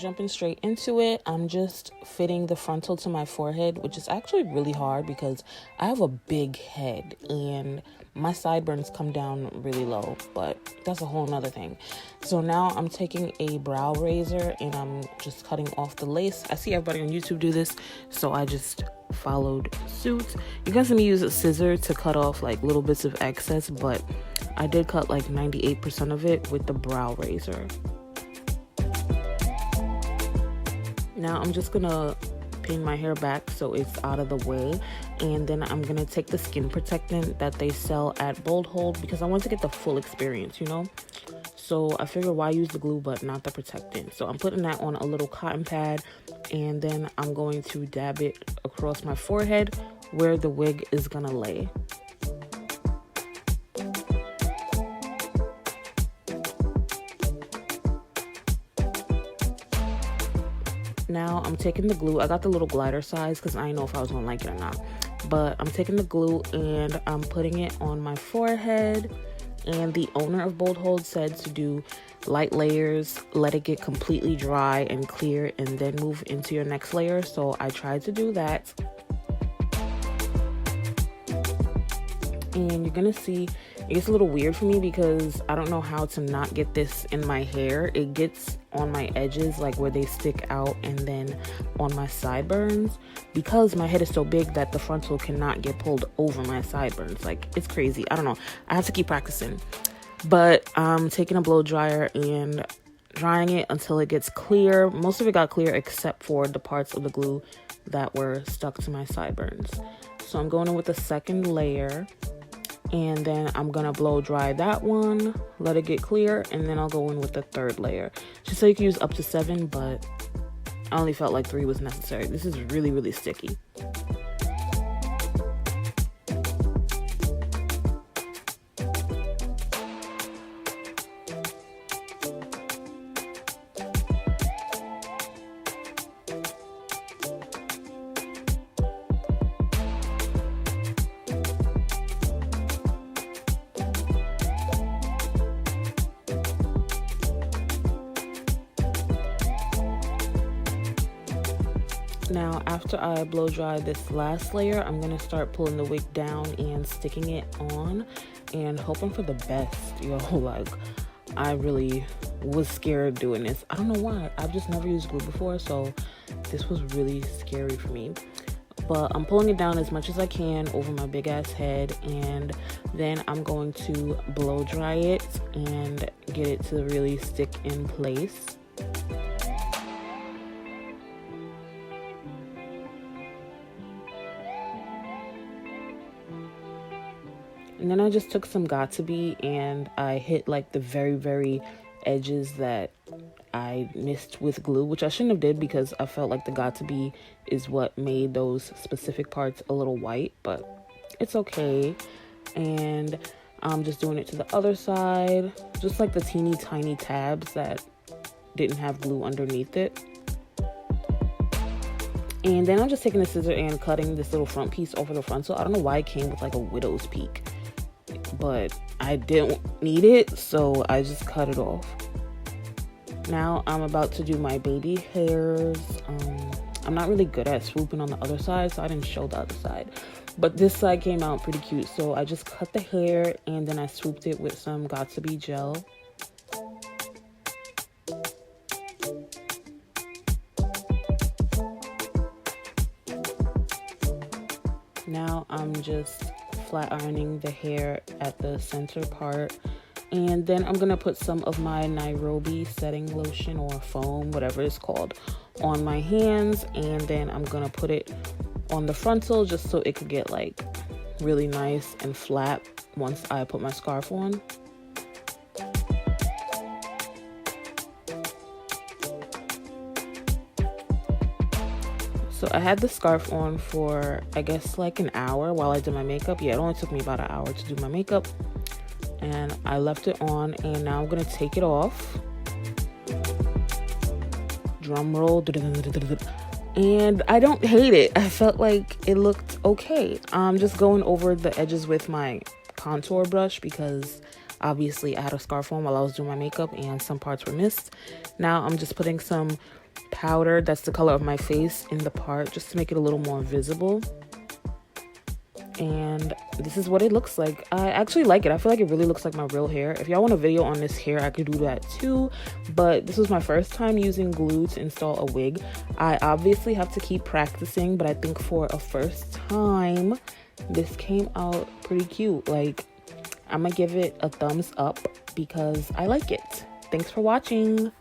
jumping straight into it, I'm just fitting the frontal to my forehead, which is actually really hard because I have a big head and my sideburns come down really low, but that's a whole nother thing. So now I'm taking a brow razor and I'm just cutting off the lace. I see everybody on YouTube do this, so I just followed suit. You can see me use a scissor to cut off like little bits of excess, but I did cut like 98% of it with the brow razor. Now I'm just gonna pin my hair back so it's out of the way, and then I'm gonna take the skin protectant that they sell at Bold Hold because I want to get the full experience, you know. So I figured why use the glue but not the protectant. So I'm putting that on a little cotton pad, and then I'm going to dab it across my forehead where the wig is gonna lay. Now I'm taking the glue. I got the little glider size because I didn't know if I was gonna like it or not, but I'm taking the glue and I'm putting it on my forehead. And the owner of Bold Hold said to do light layers, let it get completely dry and clear, and then move into your next layer. So I tried to do that, and you're gonna see it gets a little weird for me because I don't know how to not get this in my hair. It gets on my edges, like where they stick out, and then on my sideburns, because my head is so big that the frontal cannot get pulled over my sideburns. Like, it's crazy. I don't know. I have to keep practicing. But I'm taking a blow dryer and drying it until it gets clear. Most of it got clear except for the parts of the glue that were stuck to my sideburns. So I'm going in with the second layer, and then I'm gonna blow dry that one, let it get clear, and then I'll go in with the third layer. She said you can use up to 7, but I only felt like 3 was necessary. This is really, really sticky. Now, after I blow dry this last layer, I'm going to start pulling the wig down and sticking it on and hoping for the best. Yo, like, I really was scared doing this. I don't know why. I've just never used glue before, so this was really scary for me. But I'm pulling it down as much as I can over my big ass head, and then I'm going to blow dry it and get it to really stick in place. And then I just took some Got2b and I hit like the very, very edges that I missed with glue, which I shouldn't have did because I felt like the Got2b is what made those specific parts a little white, but it's okay. And I'm just doing it to the other side, just like the teeny tiny tabs that didn't have glue underneath it. And then I'm just taking the scissor and cutting this little front piece over the frontal. I don't know why it came with like a widow's peak, but I didn't need it, so I just cut it off. Now I'm about to do my baby hairs. I'm not really good at swooping on the other side, so I didn't show the other side. But this side came out pretty cute, so I just cut the hair and then I swooped it with some Got2b gel. Now I'm just flat ironing the hair at the center part, and then I'm gonna put some of my Nairobi setting lotion or foam, whatever it's called, on my hands, and then I'm gonna put it on the frontal just so it could get like really nice and flat once I put my scarf on. So I had the scarf on for, I guess, like an hour while I did my makeup. Yeah, it only took me about an hour to do my makeup. And I left it on, and now I'm going to take it off. Drum roll. And I don't hate it. I felt like it looked okay. I'm just going over the edges with my contour brush because obviously I had a scarf on while I was doing my makeup and some parts were missed. Now I'm just putting some powder that's the color of my face in the part just to make it a little more visible. And this is what it looks like. I actually like it. I feel like it really looks like my real hair. If y'all want a video on this hair, I could do that too. But this was my first time using glue to install a wig. I obviously have to keep practicing, but I think for a first time, this came out pretty cute. Like, I'm gonna give it a thumbs up because I like it. Thanks for watching.